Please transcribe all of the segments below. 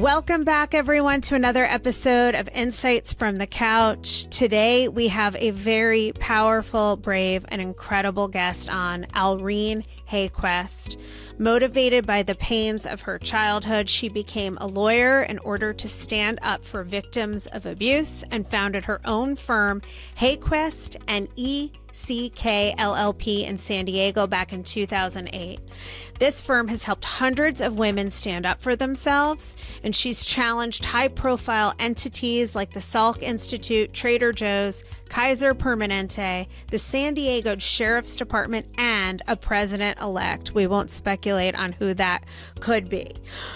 Welcome back, everyone, to another episode of Insights from the Couch. Today, we have a very powerful, brave, and incredible guest on, Alreen Haeggquist. Motivated by the pains of her childhood, she became a lawyer in order to stand up for victims of abuse and founded her own firm, Haeggquist and ECK LLP in San Diego back in 2008. This firm has helped hundreds of women stand up for themselves, and she's challenged high-profile entities like the Salk Institute, Trader Joe's, Kaiser Permanente, the San Diego Sheriff's Department, and a president-elect. We won't speculate on who that could be.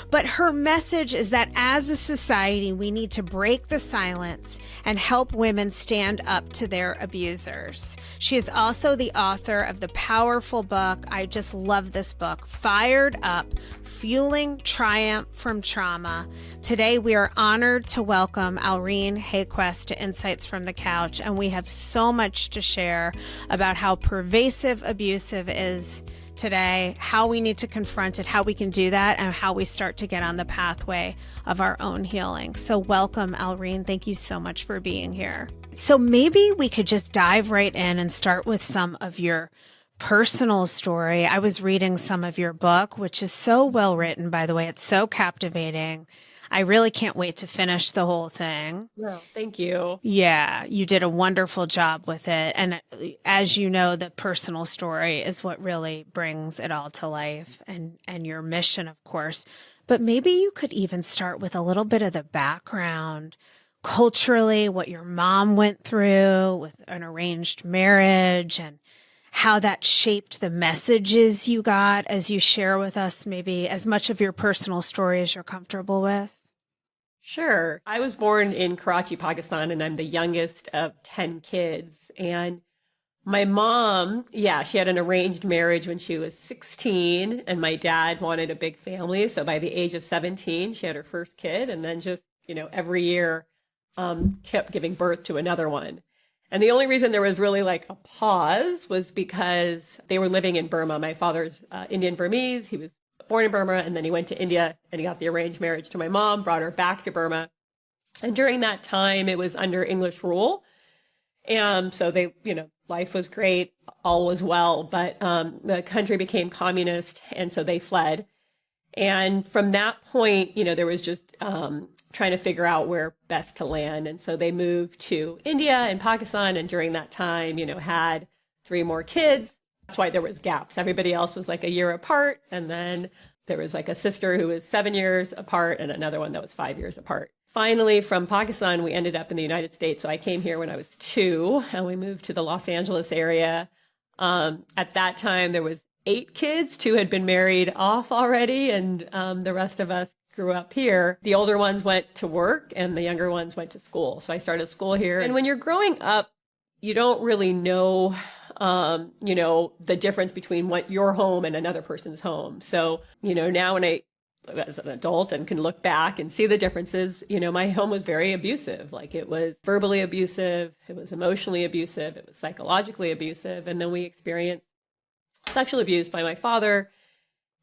But her message is that as a society, we need to break the silence and help women stand up to their abusers. She is also the author of the powerful book, I just love this book, Fired Up, Fueling Triumph from Trauma. Today, we are honored to welcome Alreen Haeggquist to Insights from the Couch, and we have so much to share about how pervasive abusive is today, how we need to confront it, how we can do that, and how we start to get on the pathway of our own healing. So welcome, Alreen. Thank you so much for being here. So maybe we could just dive right in and start with some of your personal story. I was reading some of your book, which is so well written, by the way. It's so captivating. I really can't wait to finish the whole thing. Well, thank you. Yeah, you did a wonderful job with it. And as you know, the personal story is what really brings it all to life, and your mission, of course. But maybe you could even start with a little bit of the background culturally, what your mom went through with an arranged marriage and how that shaped the messages you got as you share with us maybe as much of your personal story as you're comfortable with. Sure. I was born in Karachi, Pakistan, and I'm the youngest of 10 kids. And my mom, she had an arranged marriage when she was 16, and my dad wanted a big family. So by the age of 17, she had her first kid, and then just, every year kept giving birth to another one. And the only reason there was really like a pause was because they were living in Burma. My father's Indian Burmese. He was born in Burma, and then he went to India and he got the arranged marriage to my mom, brought her back to Burma. And during that time, it was under English rule. And so they, life was great, all was well, but the country became communist, and so they fled. And from that point, there was just trying to figure out where best to land. And so they moved to India and Pakistan. And during that time, had 3 more kids. That's why there was gaps. Everybody else was like a year apart. And then there was like a sister who was 7 years apart and another one that was 5 years apart. Finally, from Pakistan, we ended up in the United States. So I came here when I was 2, and we moved to the Los Angeles area. At that time, there was 8 kids. 2 had been married off already, and the rest of us grew up here. The older ones went to work, and the younger ones went to school. So I started school here. And when you're growing up, you don't really know, the difference between what your home and another person's home. So, now when I, as an adult, and can look back and see the differences, my home was very abusive. Like, it was verbally abusive, it was emotionally abusive, it was psychologically abusive. And then we experienced sexual abuse by my father.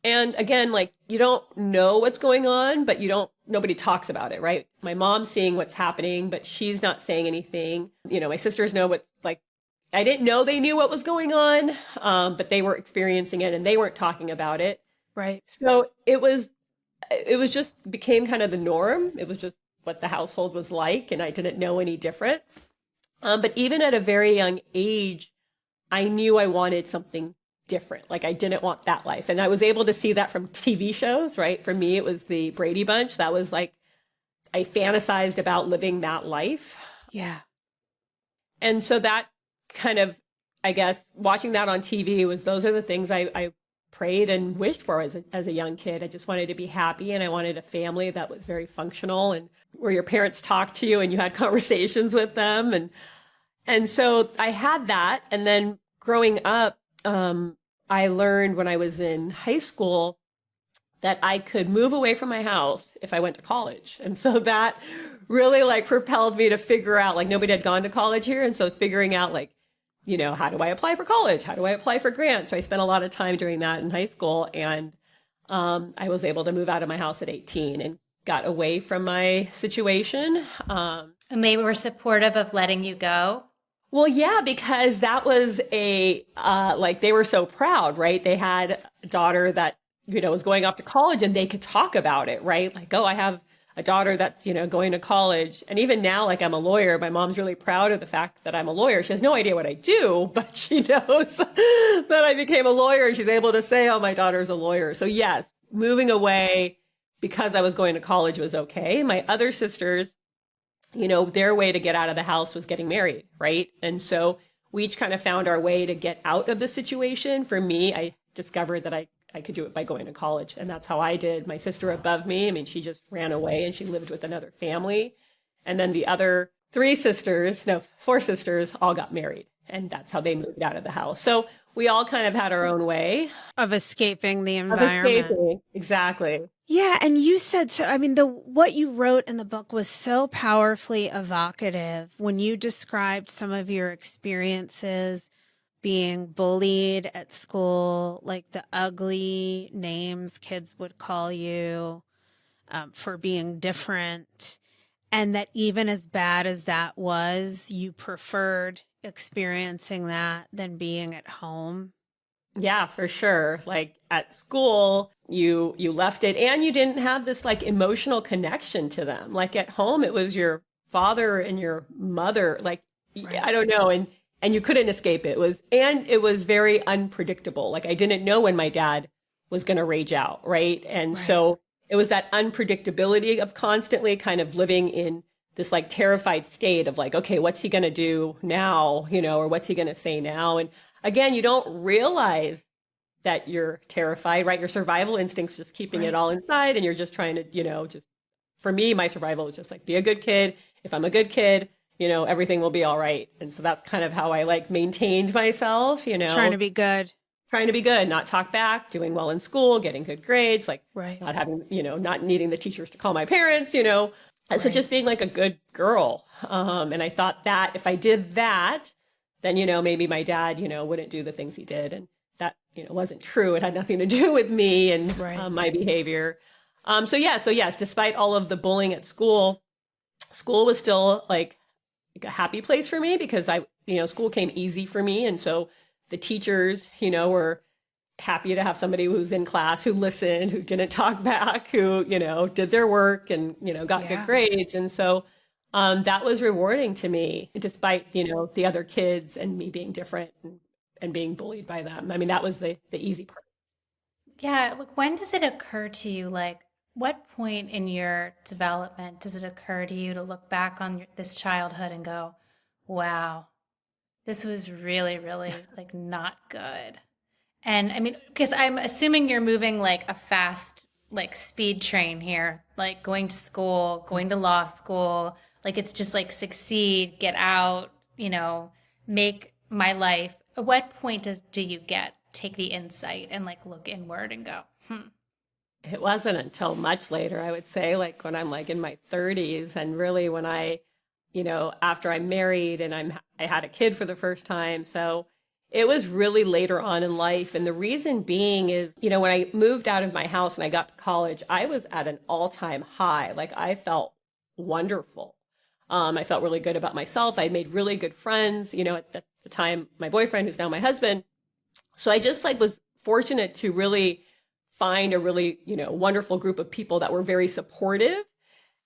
And again, like, you don't know what's going on, but nobody talks about it, right? My mom's seeing what's happening, but she's not saying anything. My sisters know what's like, I didn't know they knew what was going on, but they were experiencing it and they weren't talking about it. Right. So it was just became kind of the norm. It was just what the household was like, and I didn't know any different. But even at a very young age, I knew I wanted something different. Like, I didn't want that life. And I was able to see that from TV shows, right? For me, it was the Brady Bunch. That was like, I fantasized about living that life. Yeah. And so that kind of, I guess, watching that on TV those are the things I prayed and wished for as a young kid. I just wanted to be happy, and I wanted a family that was very functional and where your parents talked to you and you had conversations with them. And so I had that. And then growing up, I learned when I was in high school that I could move away from my house if I went to college. And so that really like propelled me to figure out, like, nobody had gone to college here. And so figuring out, like, how do I apply for college? How do I apply for grants? So I spent a lot of time doing that in high school. And I was able to move out of my house at 18 got away from my situation. And they were supportive of letting you go? Well, yeah, because that was like they were so proud, right? They had a daughter that, was going off to college and they could talk about it, right? Like, oh, I have a daughter that's, going to college. And even now, like I'm a lawyer, my mom's really proud of the fact that I'm a lawyer. She has no idea what I do, but she knows that I became a lawyer and she's able to say, oh, my daughter's a lawyer. So yes, moving away because I was going to college was okay. My other sisters, their way to get out of the house was getting married, right? And so we each kind of found our way to get out of the situation. For me, I discovered that I could do it by going to college. And that's how I did. My sister above me, I mean, she just ran away and she lived with another family. And then the other four sisters all got married. And that's how they moved out of the house. So we all kind of had our own way of escaping the environment. Exactly. Yeah, and you said so. I mean, what you wrote in the book was so powerfully evocative when you described some of your experiences being bullied at school, like the ugly names kids would call you for being different, and that even as bad as that was, you preferred experiencing that than being at home. Yeah, for sure. Like at school, you left it and you didn't have this like emotional connection to them. Like at home, it was your father and your mother. Like, right. I don't know. And you couldn't escape it. It was very unpredictable. Like I didn't know when my dad was going to rage out. Right. And so it was that unpredictability of constantly kind of living in this like terrified state of like, okay, what's he going to do now? Or what's he going to say now? And again, you don't realize that you're terrified, right? Your survival instinct's just keeping it all inside and you're just trying to, just for me, my survival was just like, be a good kid. If I'm a good kid, everything will be all right. And so that's kind of how I like maintained myself, Trying to be good. Trying to be good, not talk back, doing well in school, getting good grades, like not having, not needing the teachers to call my parents, So just being like a good girl. And I thought that if I did that, then, maybe my dad, wouldn't do the things he did. And that, wasn't true. It had nothing to do with me and my behavior. So yes, despite all of the bullying at school was still like a happy place for me because school came easy for me. And so the teachers, were happy to have somebody who's in class, who listened, who didn't talk back, who, did their work and, got good grades. And so that was rewarding to me, despite, the other kids and me being different and being bullied by them. I mean, that was the easy part. Yeah. Like, when does it occur to you, like, what point in your development does it occur to you to look back on this childhood and go, wow, this was really, really like not good? And I mean, because I'm assuming you're moving like a fast, like speed train here, like going to school, going to law school, like it's just like succeed, get out, make my life. At what point do you take the insight and like look inward and go, It wasn't until much later, I would say, like when I'm like in my 30s and really when I, after I'm married and I had a kid for the first time. So it was really later on in life. And the reason being is, when I moved out of my house and I got to college, I was at an all-time high. Like I felt wonderful. I felt really good about myself. I made really good friends, at the time, my boyfriend, who's now my husband. So I just like was fortunate to really find a really, wonderful group of people that were very supportive.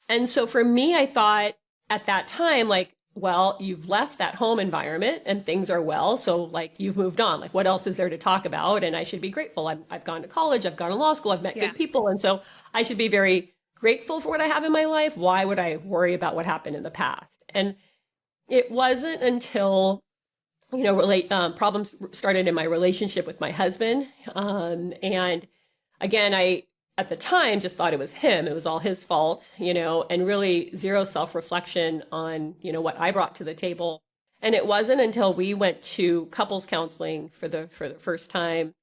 And so for me, I thought at that time, like, well, you've left that home environment and things are well. So like you've moved on, like what else is there to talk about? And I should be grateful. I've gone to college, I've gone to law school, I've met good people. And so I should be very grateful for what I have in my life. Why would I worry about what happened in the past? And it wasn't until, problems started in my relationship with my husband. And again, I, at the time, just thought it was him. It was all his fault, and really zero self-reflection on, what I brought to the table. And it wasn't until we went to couples counseling for the first time.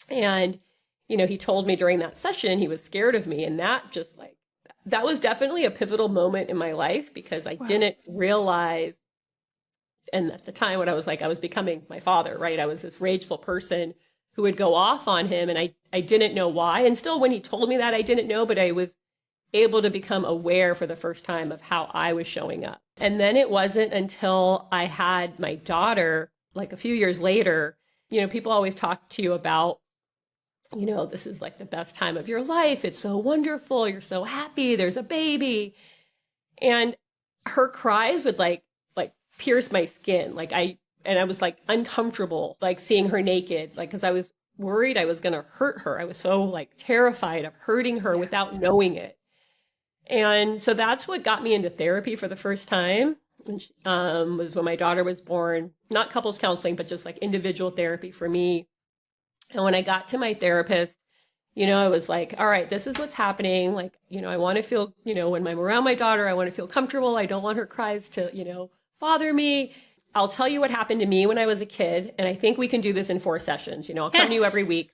And, he told me during that session, he was scared of me. And that was definitely a pivotal moment in my life because I didn't realize. And at the time, what I was becoming my father, right? I was this rageful person who would go off on him. And I didn't know why. And still, when he told me that, I didn't know, but I was able to become aware for the first time of how I was showing up. And then it wasn't until I had my daughter, like a few years later, people always talk to you about, this is like the best time of your life. It's so wonderful. You're so happy. There's a baby. And her cries would like pierce my skin. I was like uncomfortable, like seeing her naked, like, cause I was worried I was going to hurt her. I was so like terrified of hurting her without knowing it. And so that's what got me into therapy for the first time, was when my daughter was born. Not couples counseling, but just like individual therapy for me. And when I got to my therapist, I was like, all right, this is what's happening. Like, I want to feel, when I'm around my daughter, I want to feel comfortable. I don't want her cries to, bother me. I'll tell you what happened to me when I was a kid. And I think we can do this in 4 sessions. I'll come to you every week.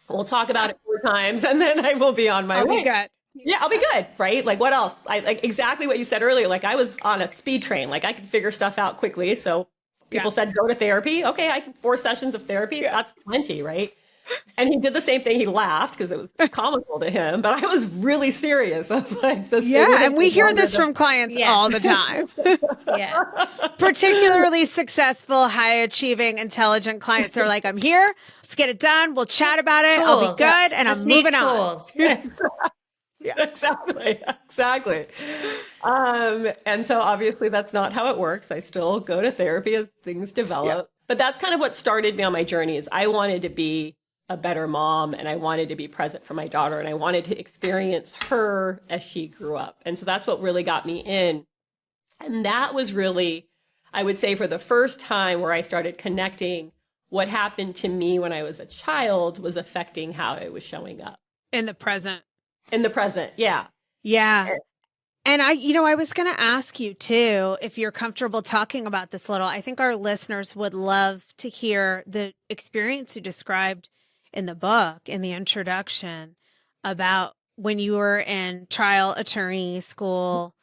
We'll talk about it 4 times and then I will be on my way. Be good. Yeah, I'll be good. Right. Like what else? I like exactly what you said earlier. Like I was on a speed train. Like I could figure stuff out quickly. So people said, go to therapy. Okay. I can 4 sessions of therapy. That's plenty. Right. And he did the same thing. He laughed because it was comical to him, but I was really serious. I was like, and we hear this from clients all the time. Particularly successful, high achieving, intelligent clients. They're like, I'm here. Let's get it done. We'll chat about it. I'll be good. And I'm moving on. Exactly. And so obviously that's not how it works. I still go to therapy as things develop, but that's kind of what started me on my journey. Is I wanted to be a better mom and I wanted to be present for my daughter and I wanted to experience her as she grew up. And so that's what really got me in. And that was really, I would say, for the first time where I started connecting what happened to me when I was a child was affecting how I was showing up. In the present. Yeah. Yeah. And I was going to ask you too, if you're comfortable talking about this little. I think our listeners would love to hear the experience you described in the book, in the introduction, about when you were in trial attorney school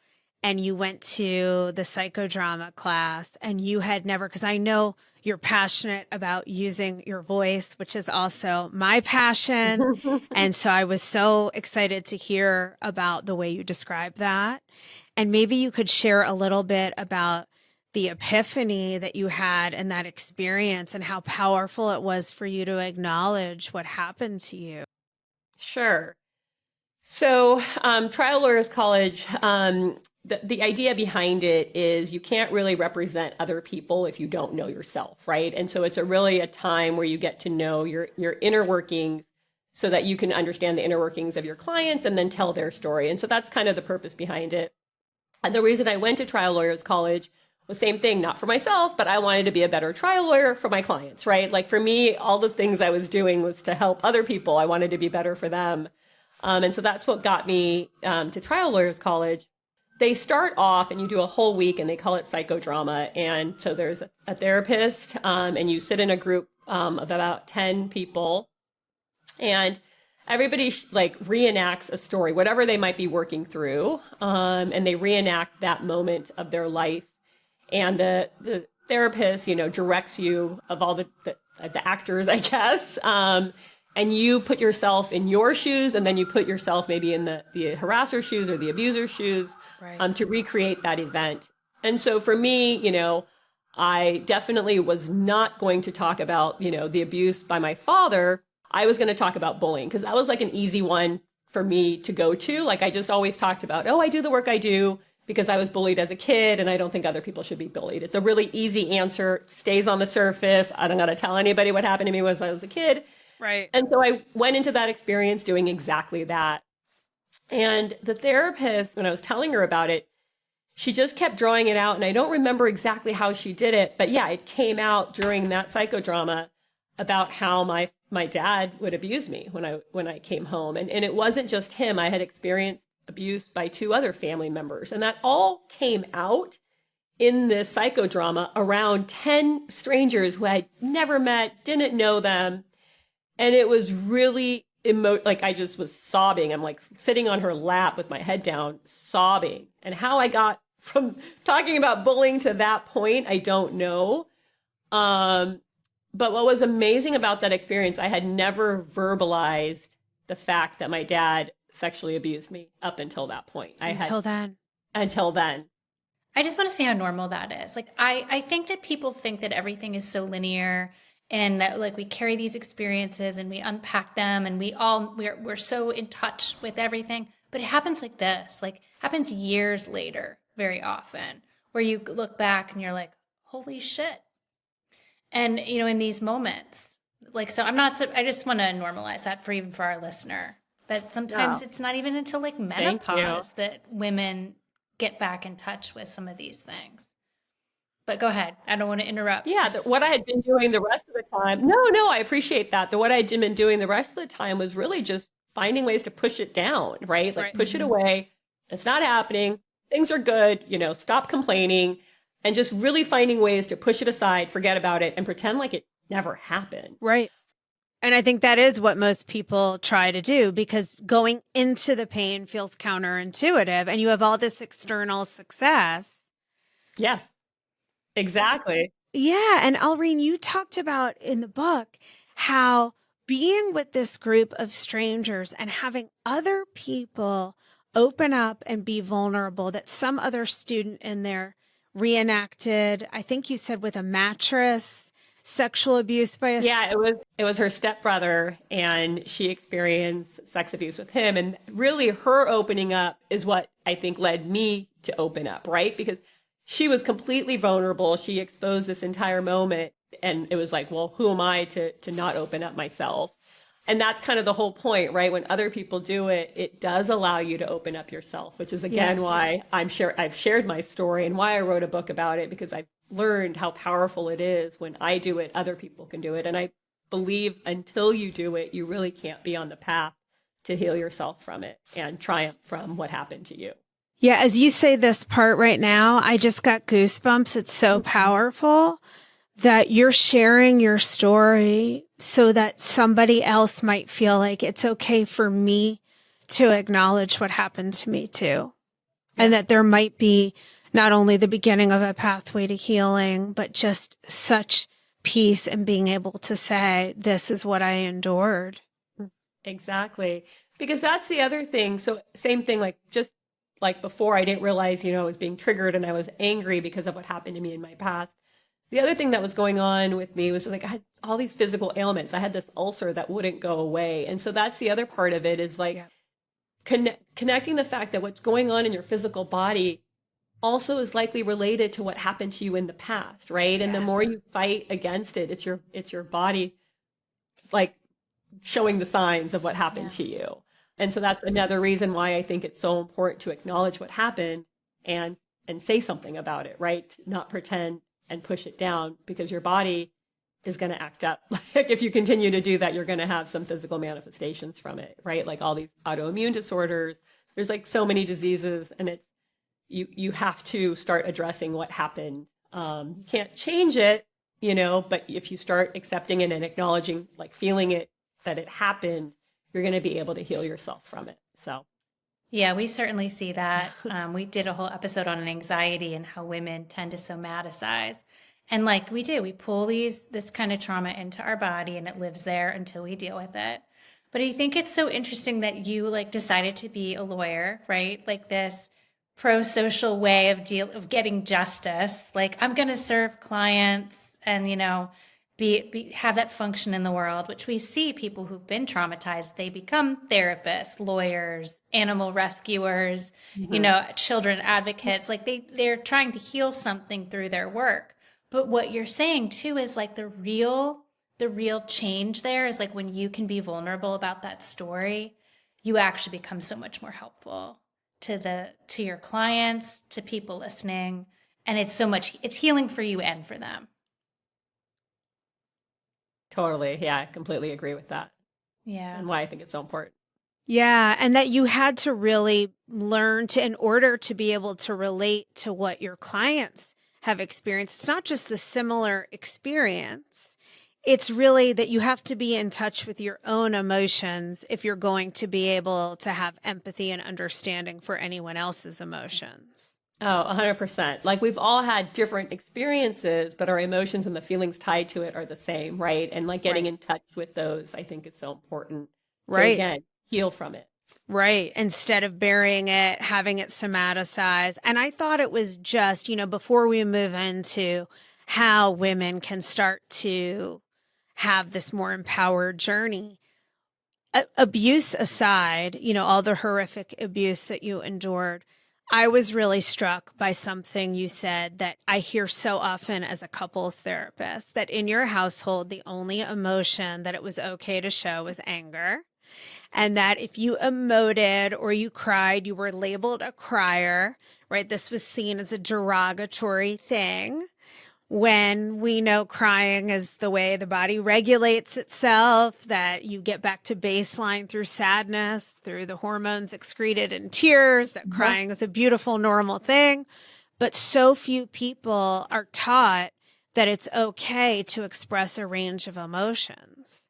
and you went to the psychodrama class and you had never, because I know you're passionate about using your voice, which is also my passion. And so I was so excited to hear about the way you described that. And maybe you could share a little bit about the epiphany that you had in that experience and how powerful it was for you to acknowledge what happened to you. Sure. So Trial Lawyers College, the idea behind it is you can't really represent other people if you don't know yourself, right? And so it's really a time where you get to know your inner workings so that you can understand the inner workings of your clients and then tell their story. And so that's kind of the purpose behind it. And the reason I went to Trial Lawyers College was same thing, not for myself, but I wanted to be a better trial lawyer for my clients, right? Like for me, all the things I was doing was to help other people. I wanted to be better for them. And so that's what got me to Trial Lawyers College. They start off and you do a whole week and they call it psychodrama. And so there's a therapist and you sit in a group of about 10 people and everybody like reenacts a story, whatever they might be working through. And they reenact that moment of their life. And the therapist, directs you of all the actors, I guess. And you put yourself in your shoes, and then you put yourself maybe in the harasser's shoes or the abuser's shoes, right, to recreate that event. And so for me, I definitely was not going to talk about, the abuse by my father. I was going to talk about bullying because that was like an easy one for me to go to. Like I just always talked about, I do the work I do because I was bullied as a kid and I don't think other people should be bullied. It's a really easy answer, stays on the surface. I don't got to tell anybody what happened to me when I was a kid. Right. And so I went into that experience doing exactly that. And the therapist, when I was telling her about it, she just kept drawing it out. And I don't remember exactly how she did it, but yeah, it came out during that psychodrama about how my dad would abuse me when I came home. And it wasn't just him. I had experienced abuse by 2 other family members. And that all came out in this psychodrama around 10 strangers who I'd never met, didn't know them. And it was really like I just was sobbing. I'm like sitting on her lap with my head down, sobbing. And how I got from talking about bullying to that point, I don't know. But what was amazing about that experience, I had never verbalized the fact that my dad sexually abused me up until that point. Until then. Until then. I just want to see how normal that is. Like, I think that people think that everything is so linear and that like we carry these experiences and we unpack them and we're so in touch with everything. But it happens like this, like happens years later very often, where you look back and you're like, holy shit. And, in these moments, like, so I just want to normalize that even for our listener, that sometimes it's not even until like menopause that women get back in touch with some of these things. But go ahead. I don't want to interrupt. Yeah, what I had been doing the rest of the time. No, I appreciate that. What I had been doing the rest of the time was really just finding ways to push it down, right? Like push it away. It's not happening. Things are good. Stop complaining and just really finding ways to push it aside, forget about it, and pretend like it never happened. Right. And I think that is what most people try to do, because going into the pain feels counterintuitive and you have all this external success. Yes, exactly. Yeah. And Alreen, you talked about in the book how being with this group of strangers and having other people open up and be vulnerable, that some other student in there reenacted, I think you said with a mattress, sexual abuse by a... Yeah, it was her stepbrother, and she experienced sex abuse with him. And really her opening up is what I think led me to open up, right? Because she was completely vulnerable. She exposed this entire moment, and it was like, well, who am I to not open up myself? And that's kind of the whole point, right? When other people do it, it does allow you to open up yourself, which is again why I've shared my story and why I wrote a book about it, because I've learned how powerful it is. When I do it, other people can do it. And I believe until you do it, you really can't be on the path to heal yourself from it and triumph from what happened to you. Yeah, as you say this part right now, I just got goosebumps. It's so powerful that you're sharing your story so that somebody else might feel like it's okay for me to acknowledge what happened to me too. Yeah. And that there might be not only the beginning of a pathway to healing, but just such peace in being able to say, this is what I endured. Exactly. Because that's the other thing. So same thing, like just like before, I didn't realize, I was being triggered and I was angry because of what happened to me in my past. The other thing that was going on with me was like I had all these physical ailments. I had this ulcer that wouldn't go away. And so that's the other part of it, is like connecting the fact that what's going on in your physical body also is likely related to what happened to you in the past, right? And the more you fight against it, it's your body like showing the signs of what happened to you. And so that's another reason why I think it's so important to acknowledge what happened and say something about it, right? Not pretend and push it down, because your body is going to act up. Like if you continue to do that, you're going to have some physical manifestations from it, right? Like all these autoimmune disorders, there's like so many diseases, and it's, you have to start addressing what happened. You can't change it, but if you start accepting it and acknowledging, like feeling it, that it happened, you're going to be able to heal yourself from it. So. Yeah, we certainly see that. We did a whole episode on anxiety and how women tend to somaticize. And like we pull this kind of trauma into our body and it lives there until we deal with it. But I think it's so interesting that you like decided to be a lawyer, right? Like this pro-social way of getting justice. Like I'm going to serve clients and, have that function in the world, which we see people who've been traumatized, they become therapists, lawyers, animal rescuers, children advocates, like they're trying to heal something through their work. But what you're saying too is like the real change there is like when you can be vulnerable about that story, you actually become so much more helpful to your clients, to people listening. And it's healing for you and for them. Totally. Yeah, I completely agree with that. Yeah. And why I think it's so important. Yeah. And that you had to really learn in order to be able to relate to what your clients have experienced. It's not just the similar experience. It's really that you have to be in touch with your own emotions if you're going to be able to have empathy and understanding for anyone else's emotions. Oh, 100%. Like we've all had different experiences, but our emotions and the feelings tied to it are the same, right? And like getting in touch with those, I think is so important to, again, heal from it. Right. Instead of burying it, having it somaticize. And I thought it was just, before we move into how women can start to have this more empowered journey, abuse aside, all the horrific abuse that you endured, I was really struck by something you said that I hear so often as a couples therapist, that in your household, the only emotion that it was okay to show was anger. And that if you emoted or you cried, you were labeled a crier, right? This was seen as a derogatory thing, when we know crying is the way the body regulates itself, that you get back to baseline through sadness, through the hormones excreted in tears, that crying is a beautiful, normal thing. But so few people are taught that it's okay to express a range of emotions.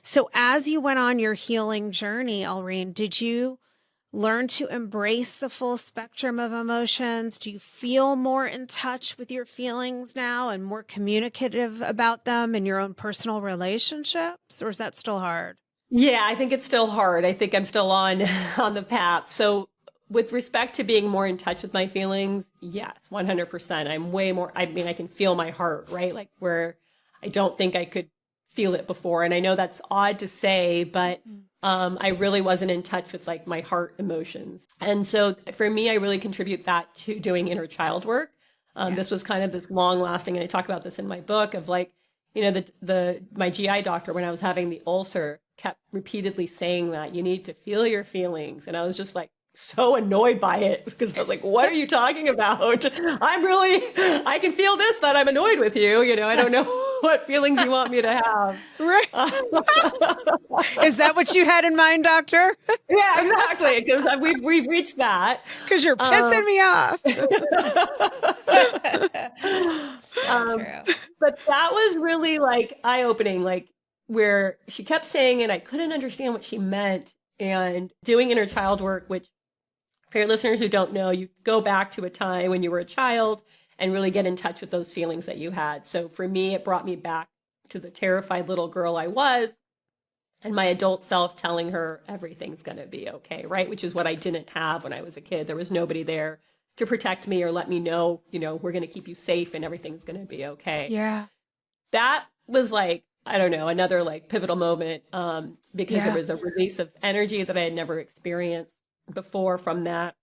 So as you went on your healing journey, Alreen, did you learn to embrace the full spectrum of emotions? Do you feel more in touch with your feelings now and more communicative about them in your own personal relationships? Or is that still hard? Yeah, I think it's still hard. I think I'm still on the path. So with respect to being more in touch with my feelings, yes, 100%. I'm way more, I can feel my heart, right? Like where I don't think I could feel it before. And I know that's odd to say, but I really wasn't in touch with like my heart emotions. And so for me, I really contribute that to doing inner child work. This was kind of this long lasting, and I talk about this in my book of like, my GI doctor, when I was having the ulcer, kept repeatedly saying that you need to feel your feelings. And I was just like, so annoyed by it, because I was like, what are you talking about? I can feel this, that I'm annoyed with you. I don't know what feelings you want me to have. Right. Is that what you had in mind, doctor? Yeah, exactly. Because we've reached that. Because you're pissing me off. So true. But that was really like eye-opening, like where she kept saying it, I couldn't understand what she meant. And doing inner child work, which for your listeners who don't know, you go back to a time when you were a child and really get in touch with those feelings that you had. So for me, it brought me back to the terrified little girl I was, and my adult self telling her everything's going to be okay, right? Which is what I didn't have when I was a kid. There was nobody there to protect me or let me know, we're going to keep you safe and everything's going to be okay. Yeah. That was like, I don't know, another like pivotal moment, because it was a release of energy that I had never experienced before from that.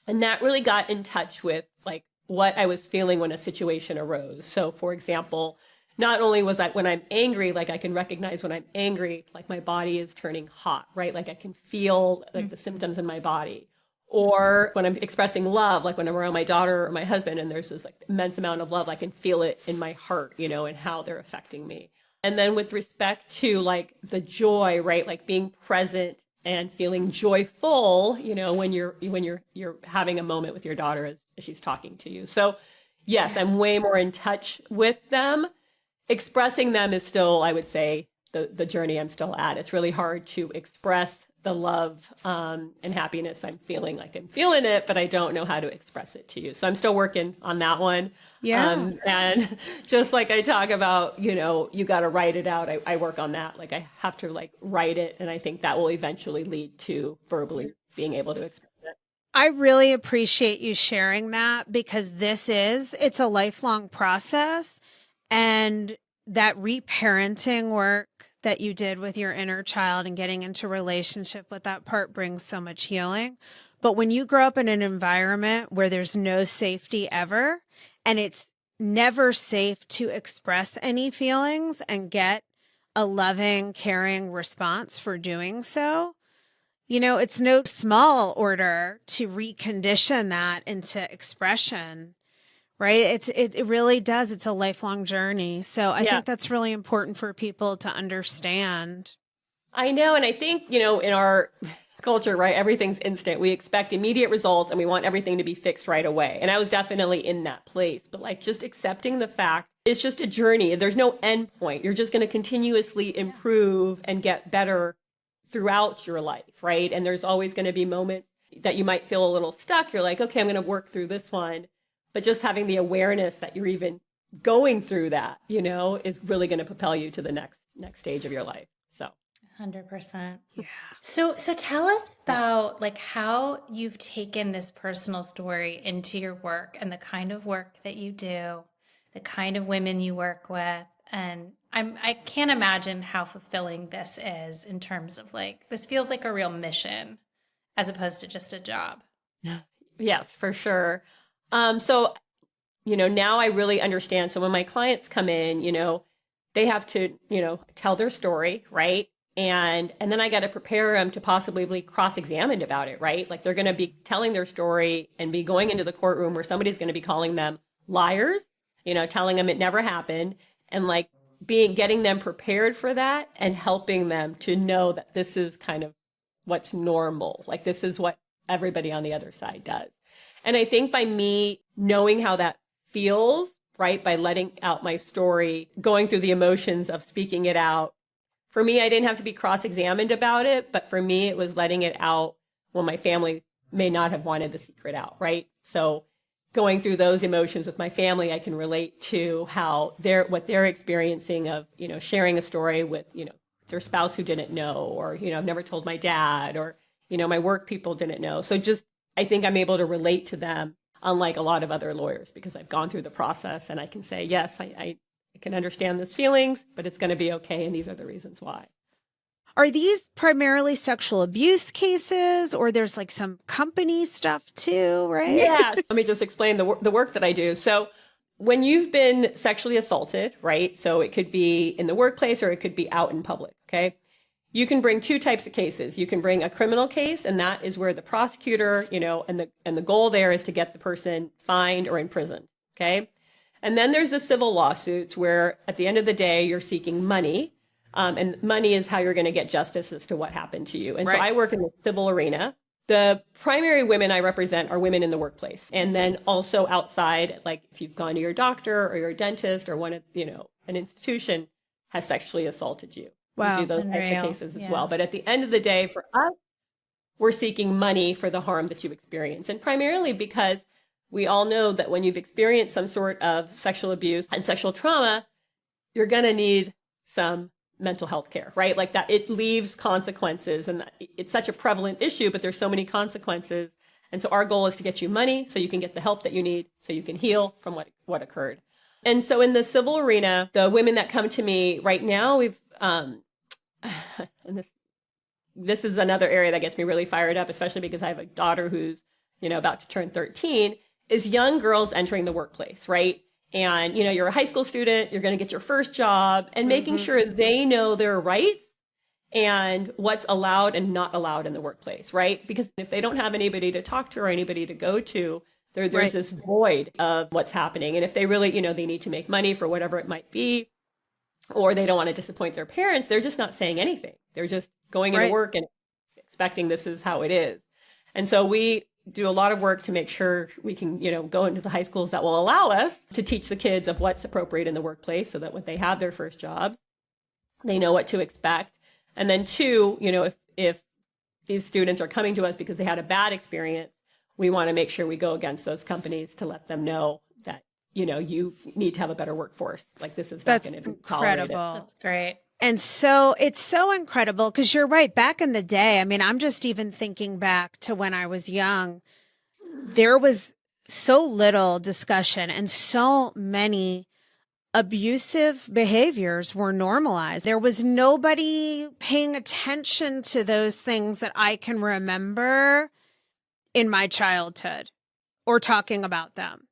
And that really got in touch with like what I was feeling when a situation arose. So for example, not only was I, when I'm angry, like I can recognize when I'm angry, like my body is turning hot, right? Like I can feel like the symptoms in my body. Or when I'm expressing love, like when I'm around my daughter or my husband and there's this like immense amount of love, I can feel it in my heart, and how they're affecting me. And then with respect to like the joy, right? Like being present and feeling joyful, when you're having a moment with your daughter as she's talking to you. So yes, I'm way more in touch with them. Expressing them is still, I would say, the journey I'm still at. It's really hard to express the love and happiness I'm feeling. Like I'm feeling it, but I don't know how to express it to you. So I'm still working on that one. Yeah. And just like I talk about, you got to write it out. I work on that. Like I have to like write it. And I think that will eventually lead to verbally being able to express it. I really appreciate you sharing that, because it's a lifelong process. And that reparenting work that you did with your inner child and getting into relationship with that part brings so much healing. But when you grow up in an environment where there's no safety ever, and it's never safe to express any feelings and get a loving, caring response for doing so, it's no small order to recondition that into expression. Right. It really does. It's a lifelong journey. So I think that's really important for people to understand. I know. And I think, in our culture, right, everything's instant. We expect immediate results and we want everything to be fixed right away. And I was definitely in that place. But like just accepting the fact it's just a journey. There's no end point. You're just going to continuously improve and get better throughout your life. Right. And there's always going to be moments that you might feel a little stuck. You're like, okay, I'm going to work through this one. But just having the awareness that you're even going through that, is really going to propel you to the next stage of your life. So 100%. Yeah. So tell us about like how you've taken this personal story into your work and the kind of work that you do, the kind of women you work with. And I can't imagine how fulfilling this is in terms of like, this feels like a real mission as opposed to just a job. Yes, for sure. So, now I really understand. So when my clients come in, they have to, tell their story, right? And then I got to prepare them to possibly be cross-examined about it, right? Like they're going to be telling their story and be going into the courtroom where somebody's going to be calling them liars, telling them it never happened, and like getting them prepared for that and helping them to know that this is kind of what's normal. Like this is what everybody on the other side does. And I think by me knowing how that feels, right, by letting out my story, going through the emotions of speaking it out, for me, I didn't have to be cross-examined about it, but for me, it was letting it out when my family may not have wanted the secret out, right? So going through those emotions with my family, I can relate to how what they're experiencing of, sharing a story with, their spouse who didn't know, or, I've never told my dad, or, my work people didn't know. So just, I think I'm able to relate to them, unlike a lot of other lawyers, because I've gone through the process and I can say, yes, I can understand these feelings, but it's going to be okay. And these are the reasons why. Are these primarily sexual abuse cases, or there's like some company stuff too, right? Yeah. Let me just explain the work that I do. So when you've been sexually assaulted, right? So it could be in the workplace or it could be out in public. Okay. You can bring two types of cases. You can bring a criminal case, and that is where the prosecutor, and the goal there is to get the person fined or imprisoned. Okay. And then there's the civil lawsuits where at the end of the day, you're seeking money. And money is how you're going to get justice as to what happened to you. And so I work in the civil arena. The primary women I represent are women in the workplace. And then also outside, like if you've gone to your doctor or your dentist or one of, an institution has sexually assaulted you. Wow. We do those Unreal. types of cases as well. But at the end of the day, for us, we're seeking money for the harm that you experience. And primarily because we all know that when you've experienced some sort of sexual abuse and sexual trauma, you're going to need some mental health care, right? Like that, it leaves consequences, and it's such a prevalent issue, but there's so many consequences. And so our goal is to get you money so you can get the help that you need so you can heal from what occurred. And so in the civil arena, the women that come to me right now, we've, and this is another area that gets me really fired up, especially because I have a daughter who's, about to turn 13, is young girls entering the workplace, right? And, you're a high school student, you're going to get your first job, and making sure they know their rights and what's allowed and not allowed in the workplace, right? Because if they don't have anybody to talk to or anybody to go to, there's this void of what's happening. And if they really, they need to make money for whatever it might be, or they don't want to disappoint their parents, they're just not saying anything. They're just going into work and expecting this is how it is. And so we do a lot of work to make sure we can, go into the high schools that will allow us to teach the kids of what's appropriate in the workplace so that when they have their first jobs, they know what to expect. And then two, if these students are coming to us because they had a bad experience, we want to make sure we go against those companies to let them know that, you need to have a better workforce. Like this is not going to be tolerated. That's great. And so it's so incredible because you're right. Back in the day, I mean, I'm just even thinking back to when I was young, there was so little discussion and so many abusive behaviors were normalized. There was nobody paying attention to those things that I can remember in my childhood or talking about them.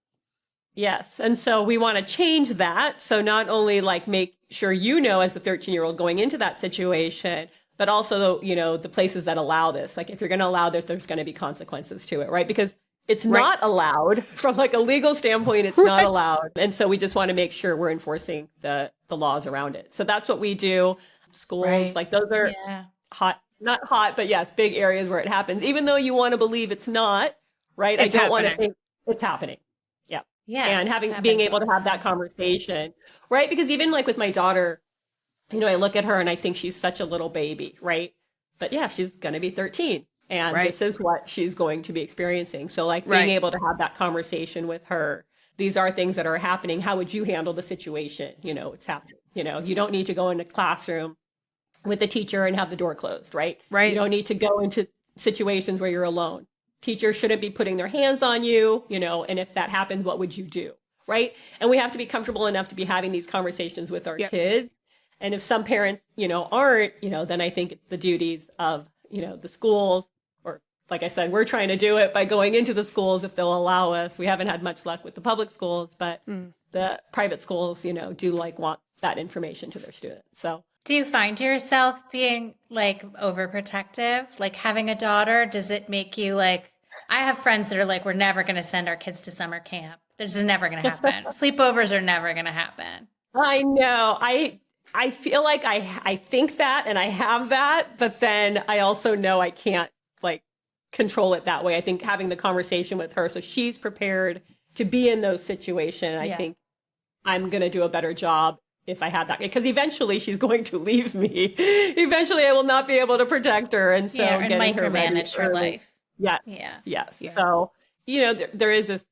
Yes. And so we want to change that. So not only like make sure as a 13-year-old going into that situation, but also, the places that allow this. Like if you're going to allow this, there's going to be consequences to it, right? Because it's not allowed from like a legal standpoint. It's not allowed. And so we just want to make sure we're enforcing the laws around it. So that's what we do. Schools, like those are not hot, but yes, big areas where it happens, even though you want to believe it's not, right? It's I don't want to think it's happening. Yeah. And being able to have that conversation, right? Because even like with my daughter, I look at her and I think she's such a little baby, right? But yeah, she's going to be 13 and this is what she's going to be experiencing. So like being able to have that conversation with her, these are things that are happening. How would you handle the situation? It's happening. You don't need to go in a classroom with the teacher and have the door closed, right? Right. You don't need to go into situations where you're alone. Teachers shouldn't be putting their hands on you, and if that happens, what would you do? Right. And we have to be comfortable enough to be having these conversations with our kids. And if some parents, aren't, then I think it's the duties of, the schools, or like I said, we're trying to do it by going into the schools if they'll allow us. We haven't had much luck with the public schools, but the private schools, do want that information to their students. So do you find yourself being like overprotective? Like having a daughter, does it make you like, I have friends that are like, we're never going to send our kids to summer camp. This is never going to happen. Sleepovers are never going to happen. I know. I feel like I think that and I have that, but then I also know I can't like control it that way. I think having the conversation with her so she's prepared to be in those situations, I think I'm going to do a better job if I had that, because eventually she's going to leave me. Eventually I will not be able to protect her. And so and getting her ready micromanage her life. Yeah. Yes. Yeah. So, there is this,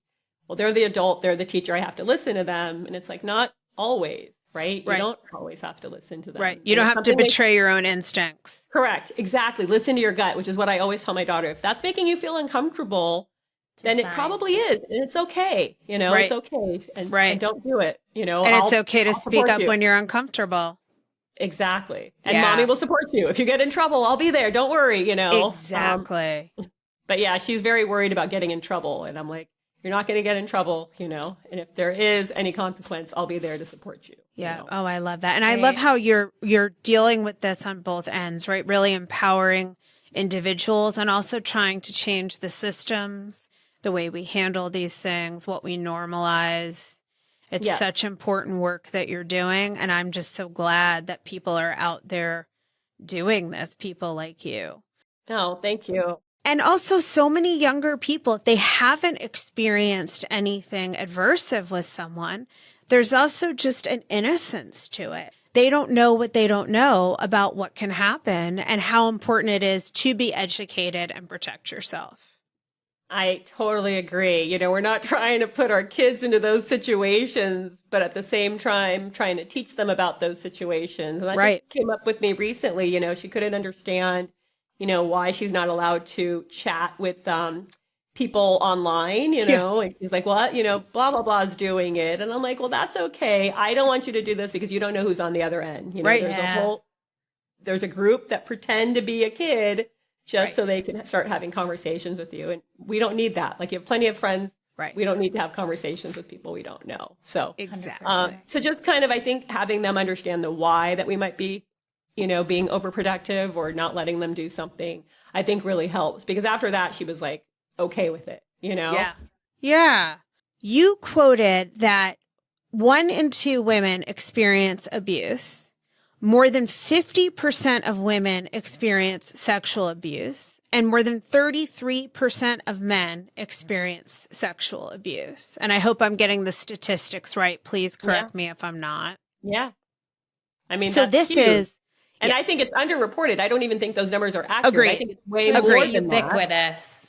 well, they're the adult, they're the teacher. I have to listen to them. And it's like, not always, right? You don't always have to listen to them. Right. You don't have to betray your own instincts. Correct. Exactly. Listen to your gut, which is what I always tell my daughter. If that's making you feel uncomfortable, then it probably is. And it's okay. It's okay. And don't do it. And it's okay to speak up when you're uncomfortable. Exactly. And mommy will support you. If you get in trouble, I'll be there. Don't worry, Exactly. But yeah, she's very worried about getting in trouble. And I'm like, you're not going to get in trouble, and if there is any consequence, I'll be there to support you. Yeah. Oh, I love that. And I love how you're dealing with this on both ends, right? Really empowering individuals and also trying to change the systems, the way we handle these things, what we normalize. It's such important work that you're doing. And I'm just so glad that people are out there doing this, people like you. No, thank you. And also so many younger people, if they haven't experienced anything adversive with someone, there's also just an innocence to it. They don't know what they don't know about what can happen and how important it is to be educated and protect yourself. I totally agree. We're not trying to put our kids into those situations, but at the same time, trying to teach them about those situations. And that just came up with me recently. She couldn't understand why she's not allowed to chat with people online, and she's like, what, blah, blah, blah is doing it. And I'm like, well, that's okay. I don't want you to do this because you don't know who's on the other end. There's a group that pretend to be a kid just so they can start having conversations with you. And we don't need that. Like, you have plenty of friends. Right. We don't need to have conversations with people we don't know. So exactly. So just kind of, I think, having them understand the why that we might be being overproductive or not letting them do something, I think really helps, because after that, she was like, okay with it, Yeah. Yeah. You quoted that 1 in 2 women experience abuse. More than 50% of women experience sexual abuse, and more than 33% of men experience sexual abuse. And I hope I'm getting the statistics right. Please correct me if I'm not. Yeah. I mean, so this huge. is, and I think it's underreported. I don't even think those numbers are accurate. Agreed. I think it's way more than ubiquitous. That.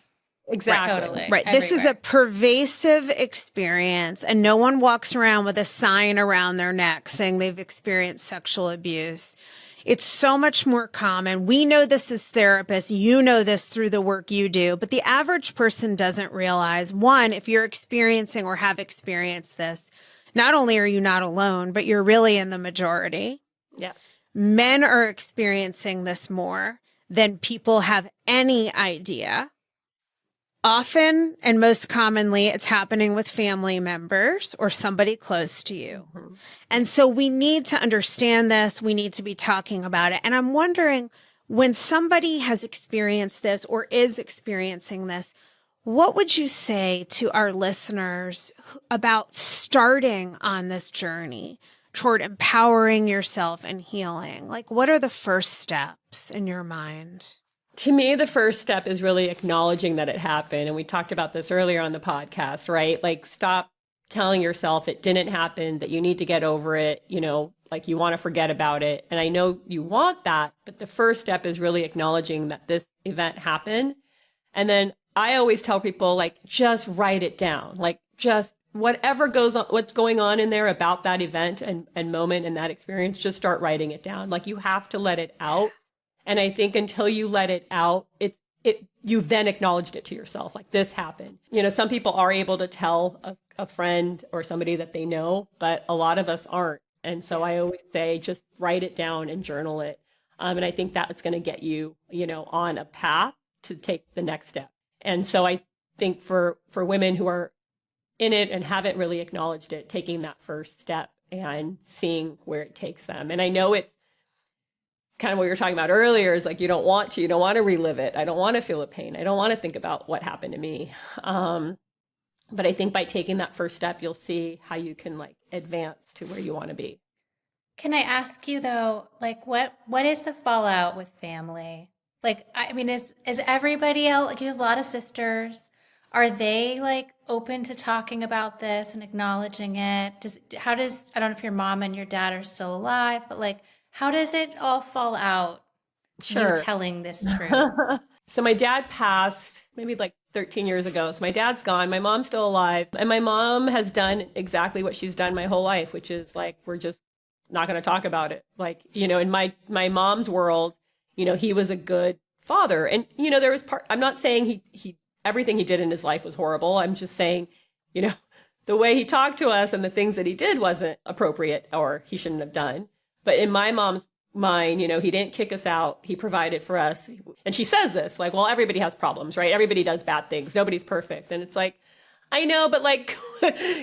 Exactly. Right, totally. Right. This is a pervasive experience, and no one walks around with a sign around their neck saying they've experienced sexual abuse. It's so much more common. We know this as therapists. You know this through the work you do, but the average person doesn't realize, one, if you're experiencing or have experienced this, not only are you not alone, but you're really in the majority. Yeah. Men are experiencing this more than people have any idea. Often and most commonly, it's happening with family members or somebody close to you. Mm-hmm. And so we need to understand this. We need to be talking about it. And I'm wondering, when somebody has experienced this or is experiencing this, what would you say to our listeners about starting on this journey toward empowering yourself and healing? Like, what are the first steps in your mind? To me, the first step is really acknowledging that it happened. And we talked about this earlier on the podcast, right? Like, stop telling yourself it didn't happen, that you need to get over it, like you want to forget about it. And I know you want that, but the first step is really acknowledging that this event happened. And then I always tell people, like, just write it down. Like, just whatever goes on, what's going on in there about that event and moment and that experience, just start writing it down. Like you have to let it out. And I think until you let it out, you've then acknowledged it to yourself. Like this happened. Some people are able to tell a friend or somebody that they know, but a lot of us aren't. And so I always say, just write it down and journal it. And I think that's going to get you, on a path to take the next step. And so I think for women who are in it and haven't really acknowledged it, taking that first step and seeing where it takes them. And I know it's kind of what you were talking about earlier is like, you don't want to relive it. I don't want to feel the pain. I don't want to think about what happened to me. But I think by taking that first step, you'll see how you can like advance to where you want to be. Can I ask you though, like what is the fallout with family? Like, I mean, is everybody else, like you have a lot of sisters, are they like open to talking about this and acknowledging it? I don't know if your mom and your dad are still alive, but like, how does it all fall out? Sure. You telling this truth. So my dad passed maybe like 13 years ago. So my dad's gone. My mom's still alive. And my mom has done exactly what she's done my whole life, which is like, we're just not going to talk about it. Like, in my mom's world, he was a good father. And, there was I'm not saying he everything he did in his life was horrible. I'm just saying, the way he talked to us and the things that he did wasn't appropriate or he shouldn't have done. But in my mom's mind, he didn't kick us out. He provided for us. And she says this, like, well, everybody has problems, right? Everybody does bad things. Nobody's perfect. And it's like, I know, but like,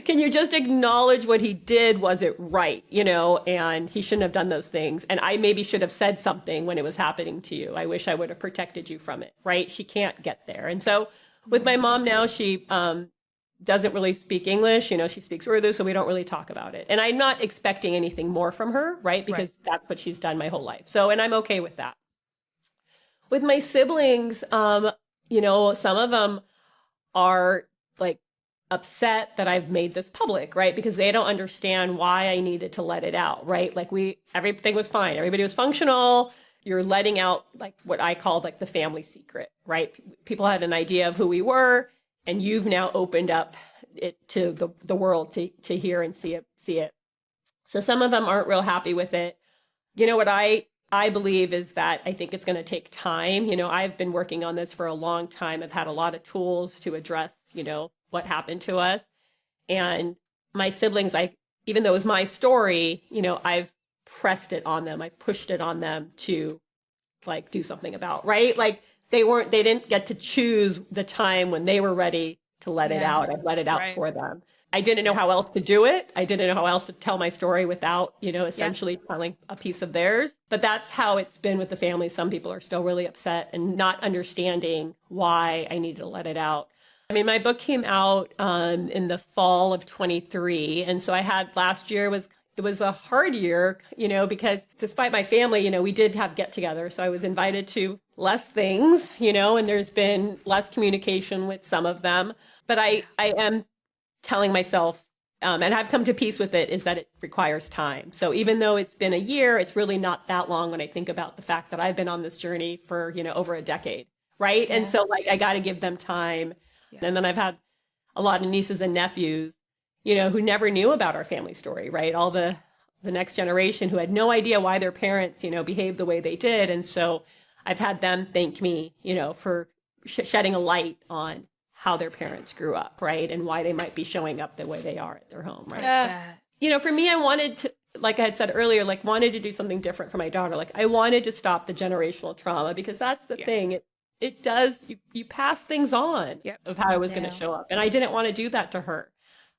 can you just acknowledge what he did? Was it right? And he shouldn't have done those things. And I maybe should have said something when it was happening to you. I wish I would have protected you from it, right? She can't get there. And so with my mom now, she doesn't really speak English. She speaks Urdu, so we don't really talk about it. And I'm not expecting anything more from her, right? Because that's what she's done my whole life. So, and I'm okay with that. With my siblings, some of them are like upset that I've made this public, right? Because they don't understand why I needed to let it out, right? Like everything was fine. Everybody was functional. You're letting out like what I call like the family secret, right? People had an idea of who we were, and you've now opened up it to the world to hear and see it. So some of them aren't real happy with it. What I believe is that I think it's going to take time. I've been working on this for a long time. I've had a lot of tools to address, what happened to us. And my siblings, even though it was my story, I've pressed it on them. I pushed it on them to like do something about, right? Like they didn't get to choose the time when they were ready to let it out. I've let it out for them. I didn't know how else to do it. I didn't know how else to tell my story without, essentially telling a piece of theirs. But that's how it's been with the family. Some people are still really upset and not understanding why I needed to let it out. I mean, my book came out in the fall of 23. And so I had last year it was a hard year, because despite my family, we did have get together. So I was invited to less things, and there's been less communication with some of them. But I am telling myself, and I've come to peace with it, is that it requires time. So even though it's been a year, it's really not that long when I think about the fact that I've been on this journey for, over a decade. Right. Yeah. And so like, I got to give them time. Yeah. And then I've had a lot of nieces and nephews, who never knew about our family story, right? All the next generation who had no idea why their parents, behaved the way they did. And so I've had them thank me, for shedding a light on how their parents grew up, right? And why they might be showing up the way they are at their home, right? For me, I wanted to, like I had said earlier, like wanted to do something different for my daughter. Like I wanted to stop the generational trauma, because that's the thing. It does, you pass things on of how it was going to show up. And I didn't want to do that to her.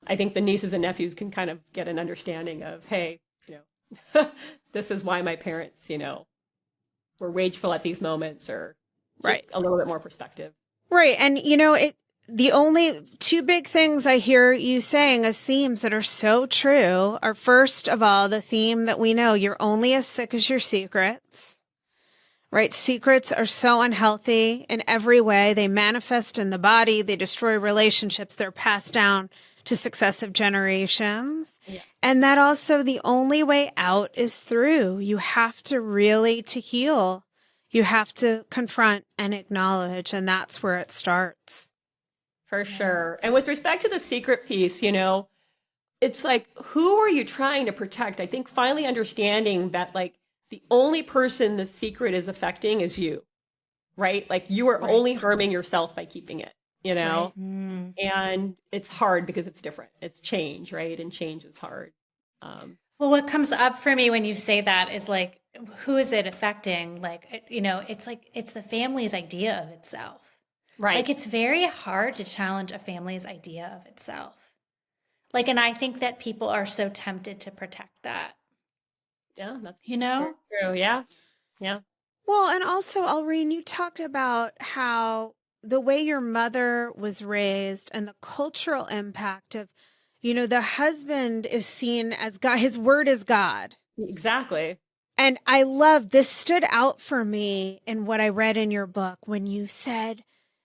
I think the nieces and nephews can kind of get an understanding of, hey, this is why my parents, were rageful at these moments, or just a little bit more perspective. Right. And, the only two big things I hear you saying as themes that are so true are, first of all, the theme that we know, you're only as sick as your secrets, right? Secrets are so unhealthy in every way. They manifest in the body. They destroy relationships. They're passed down to successive generations. Yeah. And that also the only way out is through. You have to really, to heal, you have to confront and acknowledge, and that's where it starts. For sure. And with respect to the secret piece, it's like, who are you trying to protect? I think finally understanding that like the only person the secret is affecting is you, right? Like you are only harming yourself by keeping it, Right. And it's hard because it's different. It's change, right? And change is hard. Well, what comes up for me when you say that is like, who is it affecting? Like, it's like, it's the family's idea of itself. Right. Like, it's very hard to challenge a family's idea of itself. Like, and I think that people are so tempted to protect that. Yeah, that's true. Yeah. Yeah. Well, and also, Alreen, you talked about how the way your mother was raised and the cultural impact of, the husband is seen as God, his word is God. Exactly. And I love this stood out for me in what I read in your book when you said,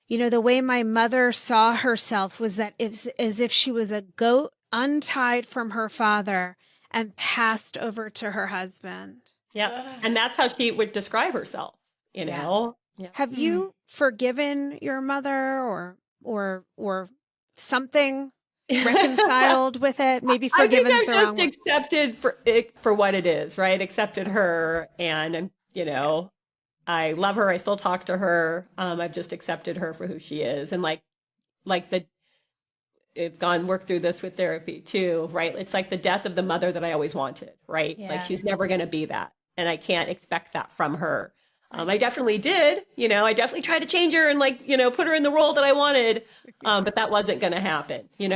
the way my mother saw herself was that it's as if she was a goat untied from her father and passed over to her husband. Yeah. And that's how she would describe herself, Yeah. Have you forgiven your mother or something reconciled with it? Maybe forgiven's the wrong word. I think I've just accepted for what it is, right? Accepted her, and I love her. I still talk to her. I've just accepted her for who she is, and I've worked through this with therapy too, right? It's like the death of the mother that I always wanted, right? Yeah. Like she's never going to be that, and I can't expect that from her. I definitely did, I definitely tried to change her and put her in the role that I wanted. But that wasn't going to happen, and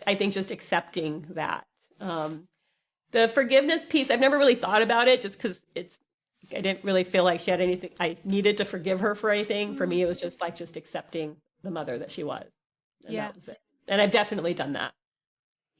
I think just accepting that. The forgiveness piece, I've never really thought about it just because I didn't really feel like she had anything. I needed to forgive her for anything. For me, it was just accepting the mother that she was. And that was it. And I've definitely done that.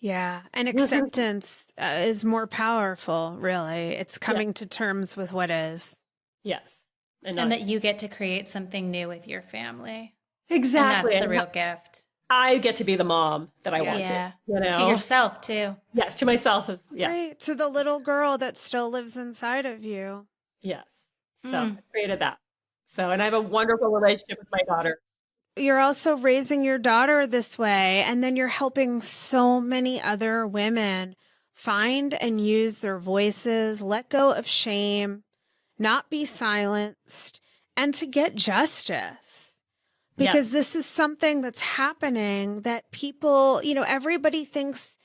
Yeah. And acceptance is more powerful, really. It's coming to terms with what is. Yes. And that you get to create something new with your family. Exactly. And that's the real gift. I get to be the mom that I wanted. Yeah. To yourself, too. Yes, to myself. Right. To the little girl that still lives inside of you. Yes. So I created that. And I have a wonderful relationship with my daughter. You're also raising your daughter this way, and then you're helping so many other women find and use their voices, let go of shame, not be silenced, and to get justice. Because this is something that's happening that people, everybody thinks,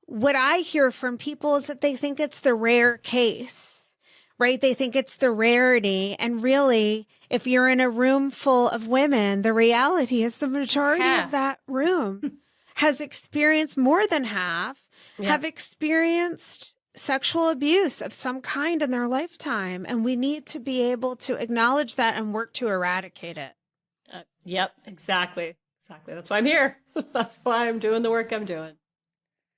what I hear from people is that they think it's the rare case, right? They think it's the rarity. And really, if you're in a room full of women, the reality is the majority of that room has experienced, more than half, have experienced sexual abuse of some kind in their lifetime. And we need to be able to acknowledge that and work to eradicate it. Yep, exactly. That's why I'm here. That's why I'm doing the work I'm doing.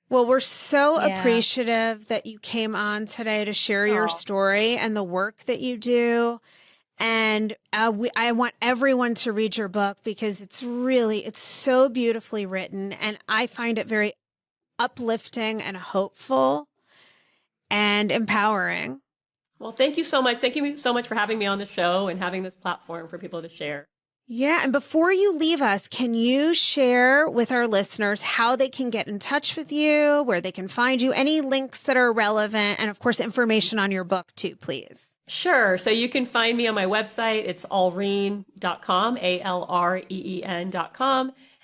Well, we're so appreciative that you came on today to share your story and the work that you do. And I want everyone to read your book because it's so beautifully written. And I find it very uplifting and hopeful and empowering. Well, thank you so much. Thank you so much for having me on the show and having this platform for people to share. Yeah. And before you leave us, can you share with our listeners how they can get in touch with you, where they can find you, any links that are relevant, and of course, information on your book too, please? Sure. So you can find me on my website. It's alreen.com, ALREEN.com.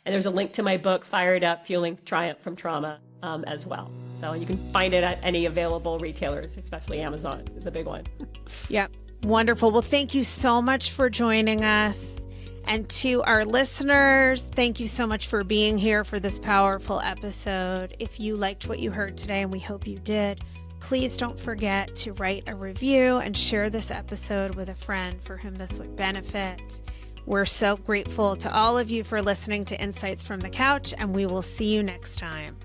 And there's a link to my book, Fired Up, Fueling Triumph from Trauma, as well. So you can find it at any available retailers, especially Amazon is a big one. Yep. Wonderful. Well, thank you so much for joining us. And to our listeners, thank you so much for being here for this powerful episode. If you liked what you heard today, and we hope you did, please don't forget to write a review and share this episode with a friend for whom this would benefit. We're so grateful to all of you for listening to Insights from the Couch, and we will see you next time.